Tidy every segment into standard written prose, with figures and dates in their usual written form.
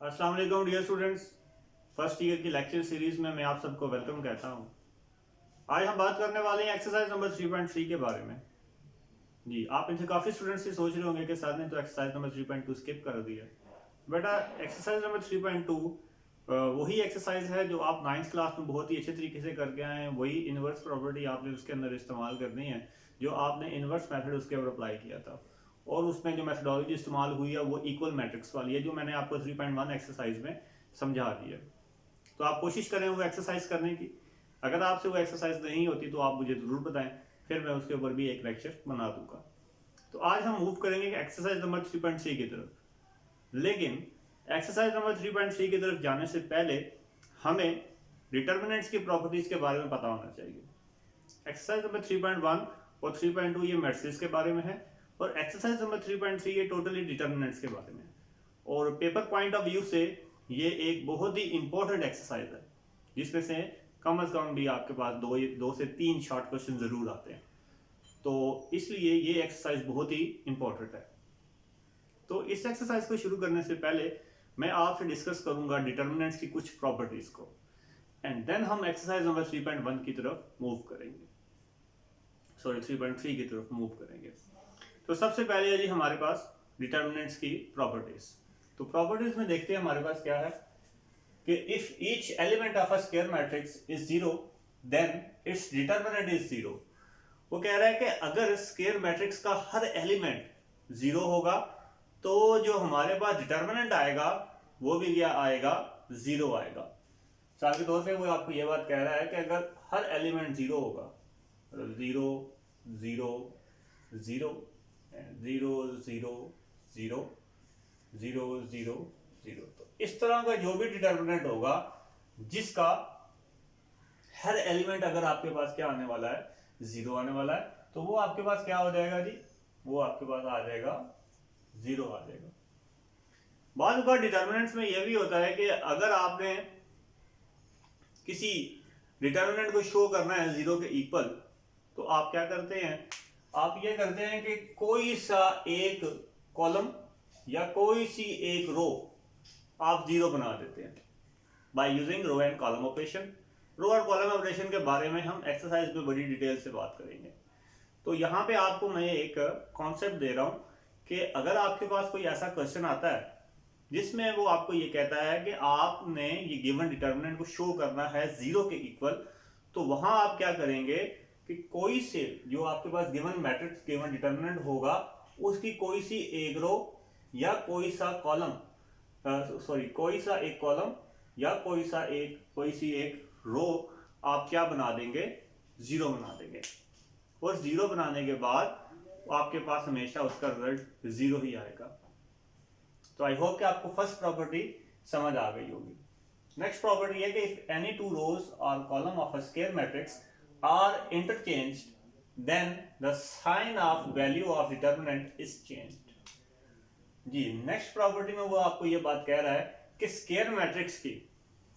अस्सलाम वालेकुम dear students. First year की लेक्चर सीरीज में मैं आप सबको वेलकम कहता हूं। आज हम बात करने वाले हैं एक्सरसाइज नंबर 3.3 के बारे में। जी, आप इनसे काफ़ी स्टूडेंट्स ही सोच रहे होंगे कि सर ने तो एक्सरसाइज नंबर 3.2 स्किप कर दिया। बेटा, एक्सरसाइज नंबर 3.2 वही एक्सरसाइज है जो आप 9th क्लास में बहुत ही अच्छे तरीके से करके आए हैं। वही इन्वर्स प्रॉपर्टी आपने उसके अंदर इस्तेमाल करनी है जो आपने इन्वर्स मेथड उसके ऊपर अप्लाई किया था। और उसमें जो मेथडोलॉजी इस्तेमाल हुई है वो इक्वल मैट्रिक्स वाली है जो मैंने आपको 3.1 एक्सरसाइज में समझा दी है। तो आप कोशिश करें वो एक्सरसाइज करने की। अगर आपसे वो एक्सरसाइज नहीं होती तो आप मुझे ज़रूर बताएं, फिर मैं उसके ऊपर भी एक लेक्चर बना दूंगा। तो आज हम मूव करेंगे एक्सरसाइज नंबर 3.3 की तरफ। लेकिन एक्सरसाइज नंबर 3.3 की तरफ जाने से पहले हमें डिटर्मिनेंट्स की प्रॉपर्टीज के बारे में पता होना चाहिए। एक्सरसाइज नंबर 3.1 और 3.2 ये मैट्रिक्स के बारे में है और एक्सरसाइज नंबर 3.3 ये टोटली डिटर्मिनेंट्स के बारे में है। और पेपर पॉइंट ऑफ व्यू से ये एक बहुत ही इंपॉर्टेंट एक्सरसाइज है जिसमें से कम से कम भी आपके पास दो से तीन शॉर्ट क्वेश्चन जरूर आते हैं। तो इसलिए ये एक्सरसाइज बहुत ही इंपॉर्टेंट है। तो इस एक्सरसाइज को शुरू करने से पहले मैं आपसे डिस्कस करूंगा डिटर्मिनेंट्स की कुछ प्रॉपर्टीज को एंड देन हम एक्सरसाइज नंबर 3.1 की तरफ मूव करेंगे, सॉरी 3.3 की तरफ मूव करेंगे। तो सबसे पहले है जी हमारे पास डिटर्मिनेंट्स की प्रॉपर्टीज। तो प्रॉपर्टीज में देखते हैं हमारे पास क्या है कि if each element of a square matrix is zero then its determinant is zero. वो कह रहा है कि अगर स्क्वायर मैट्रिक्स का हर एलिमेंट जीरो होगा तो जो हमारे पास डिटर्मिनेंट आएगा वो भी क्या आएगा, जीरो आएगा। मिसाल के तौर पे वो आपको ये बात कह रहा है कि अगर हर एलिमेंट जीरो होगा, zero zero zero zero zero zero zero zero zero, तो इस तरह का जो भी डिटर्मिनेंट होगा जिसका हर एलिमेंट अगर आपके पास क्या आने वाला है, जीरो आने वाला है, तो वो आपके पास क्या हो जाएगा जी, वो आपके पास आ जाएगा जीरो आ जाएगा। बाद का डिटर्मिनेंट्स में यह भी होता है कि अगर आपने किसी डिटर्मिनेंट को शो करना है जीरो के इक्वल, तो आप क्या करते हैं, आप ये करते हैं कि कोई सा एक कॉलम या कोई सी एक रो आप जीरो बना देते हैं by using row and column operation. Row और कॉलम ऑपरेशन के बारे में हम एक्सरसाइज में बड़ी डिटेल से बात करेंगे। तो यहाँ पे आपको मैं एक कॉन्सेप्ट दे रहा हूँ कि अगर आपके पास कोई ऐसा क्वेश्चन आता है जिसमें वो आपको ये कहता है कि आपने ये गिवन डिटर्मिनेंट को शो करना है जीरो के इक्वल, तो वहां आप क्या करेंगे कि कोई से जो आपके पास गिवन मैट्रिक्स गिवन डिटर्मिनेंट होगा उसकी कोई सी एक रो या कोई सा कॉलम, सॉरी कोई सा एक कॉलम या कोई सी एक रो आप क्या बना देंगे, जीरो बना देंगे। और जीरो बनाने के बाद आपके पास हमेशा उसका रिजल्ट जीरो ही आएगा। तो आई होप कि आपको फर्स्ट प्रॉपर्टी समझ आ गई होगी। नेक्स्ट प्रॉपर्टी है कि इफ एनी टू रोज और column of a square matrix are interchanged then the sign of value of determinant is changed. जी, नेक्स्ट प्रॉपर्टी में वो आपको ये बात कह रहा है कि स्क्वायर मैट्रिक्स की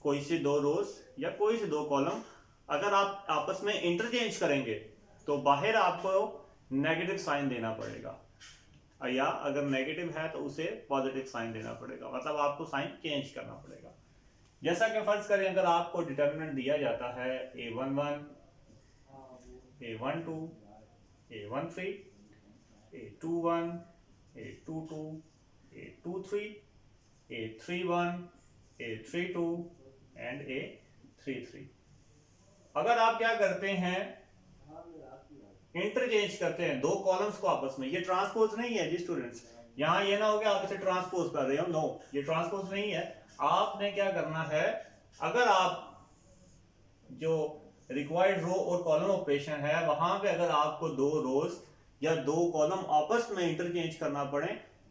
कोई से दो रोज या कोई से दो कॉलम अगर आप आपस में इंटरचेंज करेंगे तो बाहर आपको नेगेटिव साइन देना पड़ेगा, या अगर नेगेटिव है तो उसे पॉजिटिव साइन देना पड़ेगा, मतलब आपको साइन चेंज करना पड़ेगा। जैसा कि फर्ज करें अगर आपको डिटर्मिनेंट दिया जाता है a11, a12, a13, a21, a22, a23, a31, a32 and a33। अगर आप क्या करते हैं, इंटरचेंज करते हैं दो कॉलम्स को आपस में, ये ट्रांसपोज नहीं है जी स्टूडेंट्स, यहां ये ना हो कि आप इसे ट्रांसपोज कर रहे हो, नो ये ट्रांसपोज नहीं है। आपने क्या करना है, अगर आप जो रिक्वायर्ड रो और कॉलम ऑपरेशन है वहां पे अगर आपको दो रोज या दो कॉलम आपस में इंटरचेंज करना पड़े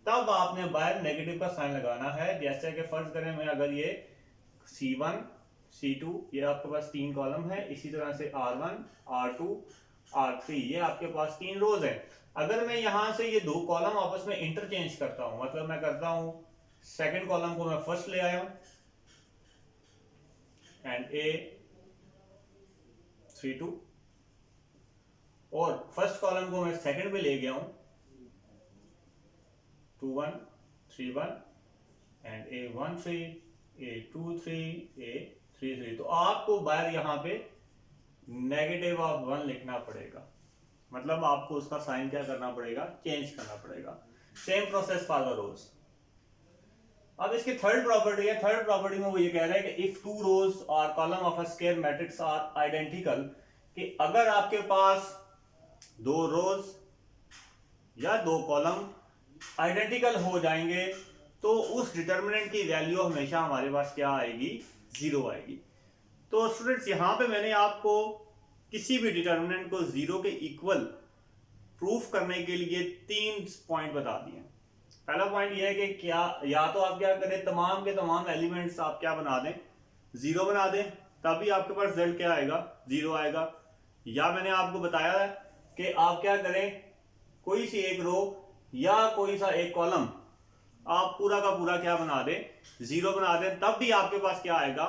तब आपने बाहर नेगेटिव का साइन लगाना है। जैसे कि फर्ज करें मैं अगर ये C1 C2 ये आपके पास तीन कॉलम है, इसी तरह से R1 R2 R3 ये आपके पास तीन रोज है। अगर मैं यहां से ये दो कॉलम आपस में इंटरचेंज करता हूं, मतलब मैं करता हूं सेकंड कॉलम को मैं फर्स्ट ले आया हूं एंड A32 और फर्स्ट कॉलम को मैं सेकंड पे ले गया हूं 21 31 एंड A13, A23, A33। तो आपको बाहर यहाँ पे -1 लिखना पड़ेगा, मतलब आपको उसका साइन क्या करना पड़ेगा, चेंज करना पड़ेगा। सेम प्रोसेस फॉर द रोज। अब इसकी थर्ड प्रॉपर्टी है, थर्ड प्रॉपर्टी में वो ये कह रहा है कि इफ टू रोज और column of a square matrix are identical, कि अगर आपके पास दो रोज या दो कॉलम आइडेंटिकल हो जाएंगे तो उस डिटर्मिनेंट की वैल्यू हमेशा हमारे पास क्या आएगी, 0 आएगी। तो स्टूडेंट्स यहाँ पे मैंने आपको किसी भी डिटर्मिनेंट को 0 के इक्वल प्रूफ करने के लिए 3 पॉइंट बता दिए। पहला पॉइंट यह है कि क्या या तो आप क्या करें, तमाम के तमाम एलिमेंट्स आप क्या बना दें, 0 बना दें, तभी आपके पास रिजल्ट क्या आएगा, 0 आएगा। या मैंने आपको बताया है कि आप क्या करें, कोई सी एक रो या कोई सा एक कॉलम आप पूरा का पूरा क्या बना दें, 0 बना दें, तब भी आपके पास क्या आएगा,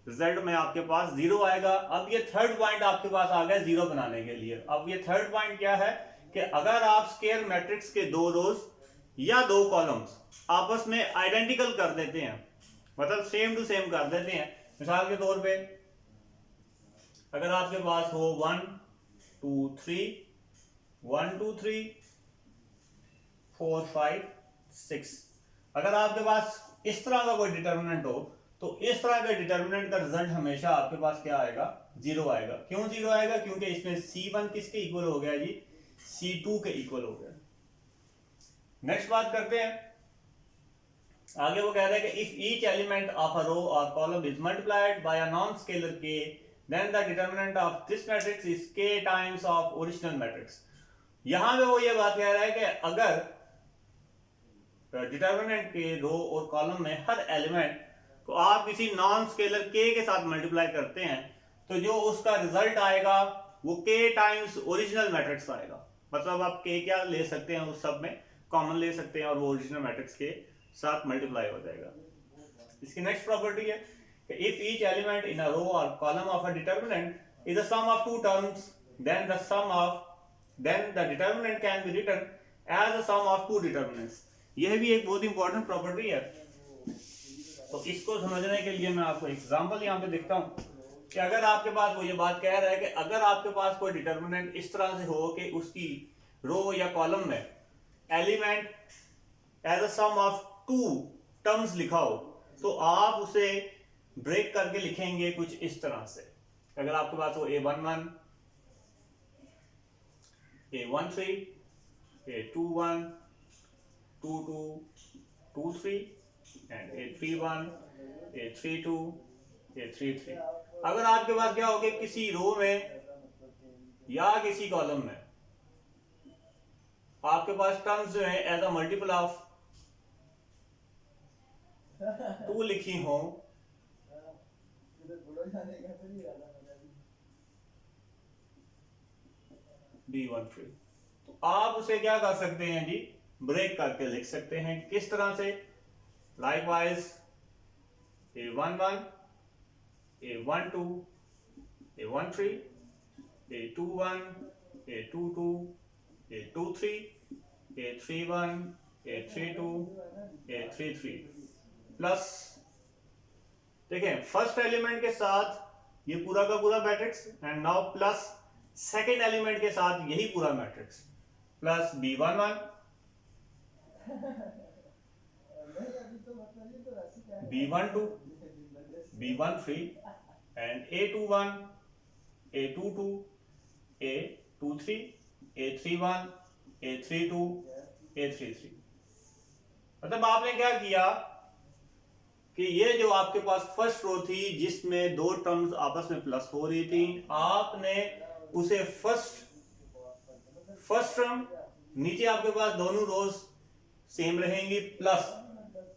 रिजल्ट में आपके पास 0 आएगा। अब ये थर्ड पॉइंट आपके पास आ गया 0 बनाने के लिए। अब ये थर्ड पॉइंट क्या है कि अगर आप स्क्वायर मैट्रिक्स के दो रोज या दो कॉलम्स आपस में आइडेंटिकल कर देते हैं, मतलब सेम टू सेम कर देते हैं, मिसाल के तौर पे अगर आपके पास हो 1 2 3 1 2 3 4 5 6, अगर आपके पास इस तरह का कोई डिटर्मिनेंट हो तो इस तरह के डिटर्मिनेंट का रिजल्ट हमेशा आपके पास क्या आएगा, 0 आएगा। क्यों 0 आएगा, क्योंकि इसमें C1 किसके इक्वल हो गया जी, C2 के इक्वल हो गया। नेक्स्ट बात करते हैं, आगे वो कह रहा है कि if each element of a row और column is multiplied by a non scalar k, then the determinant of this matrix is k times of original matrix. यहां पे वो ये बात कह रहा है कि अगर डिटर्मिनेंट के रो और कॉलम में हर एलिमेंट को आप किसी नॉन स्केलर k के साथ मल्टीप्लाई करते हैं तो जो उसका रिजल्ट आएगा वो k टाइम्स ओरिजिनल मैट्रिक्स आएगा। मतलब आप k क्या ले सकते हैं, उस सब में कॉमन ले सकते हैं और वो ओरिजिनल मैट्रिक्स के साथ मल्टीप्लाई हो जाएगा। इसकी नेक्स्ट प्रॉपर्टी है कि if each element in a row और column of a determinant is the sum of two terms, then the determinant can be written as the sum of two determinants. यह भी एक बहुत इंपॉर्टेंट प्रॉपर्टी है। तो इसको समझने के लिए मैं आपको एग्जांपल यहाँ पे देखता हूँ कि अगर आपके पास वो ये बात कह रहा है कि अगर आपके पास कोई डिटर्मिनेंट इस तरह से हो कि उसकी रो या कॉलम में element as a sum of two terms लिखा हो तो आप उसे ब्रेक करके लिखेंगे कुछ इस तरह से। अगर आपके पास हो A11, A13, A21, 22, 23 and A31, A32, A33। अगर आपके पास क्या हो गया, किसी रो में या किसी कॉलम में आपके पास टर्म्स जो है एज अ मल्टीपल ऑफ 2 लिखी हो, B13, तो आप उसे क्या कर सकते हैं जी, ब्रेक करके लिख सकते हैं। किस तरह से, likewise A11, A12, A13, A21, A22, A23, A31, A32, A33 plus, देखें फर्स्ट एलिमेंट के साथ ये पूरा का पूरा matrix and now plus second element के साथ यही पूरा matrix plus B11, B12, B13 and A21, A22, A23, A31, A32, A33। मतलब आपने क्या किया कि ये जो आपके पास फर्स्ट रो थी जिसमें दो टर्म्स आपस में प्लस हो रही थी, आपने उसे फर्स्ट टर्म, नीचे आपके पास दोनों रोज सेम रहेंगी, प्लस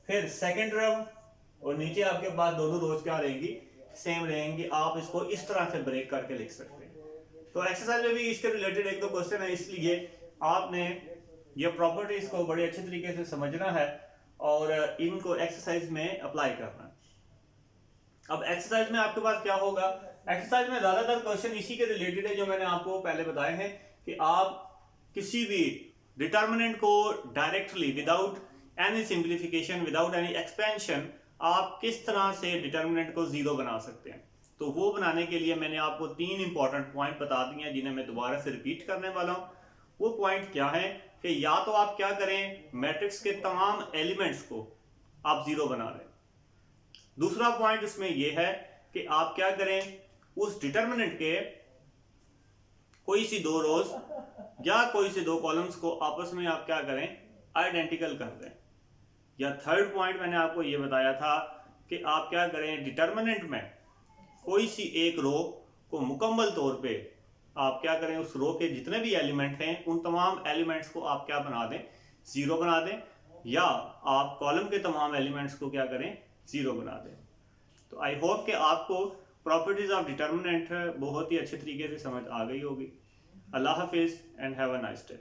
फिर सेकंड टर्म और नीचे आपके पास दोनों रोज क्या रहेंगी, सेम रहेंगी। आप इसको इस तरह से ब्रेक करके लिख सकते हैं। तो एक्सरसाइज में भी इसके रिलेटेड एक दो क्वेश्चन है, इसलिए आपने ये प्रॉपर्टीज को बड़े अच्छे तरीके से समझना है और इनको एक्सरसाइज में अप्लाई करना है। अब एक्सरसाइज में आपके पास क्या होगा, एक्सरसाइज में ज्यादातर क्वेश्चन इसी के रिलेटेड है जो मैंने आपको पहले बताए हैं कि आप किसी भी डिटर्मिनेंट को directly without any simplification without any expansion आप किस तरह से डिटर्मिनेंट को जीरो बना सकते हैं। तो वो बनाने के लिए मैंने आपको 3 इंपॉर्टेंट पॉइंट बता दिए हैं जिन्हें मैं दोबारा से रिपीट करने वाला हूँ। वो पॉइंट क्या है कि या तो आप क्या करें, मैट्रिक्स के तमाम एलिमेंट्स को आप जीरो बना लें। दूसरा पॉइंट उसमें यह है कि आप क्या करें, उस डिटर्मिनेंट के कोई सी 2 रोज या कोई से 2 कॉलम्स को आपस में आप क्या करें, आइडेंटिकल कर दें। या थर्ड पॉइंट मैंने आपको यह बताया था कि आप क्या करें, डिटर्मिनेंट में कोई सी एक रो को मुकम्मल तौर पे आप क्या करें, उस रो के जितने भी एलिमेंट हैं उन तमाम एलिमेंट्स को आप क्या बना दें, जीरो बना दें, या आप कॉलम के तमाम एलिमेंट्स को क्या करें, जीरो बना दें। तो आई होप कि आपको प्रॉपर्टीज ऑफ डिटर्मिनेंट बहुत ही अच्छे तरीके से समझ आ गई होगी। अल्लाह हाफिज़ and have a nice day.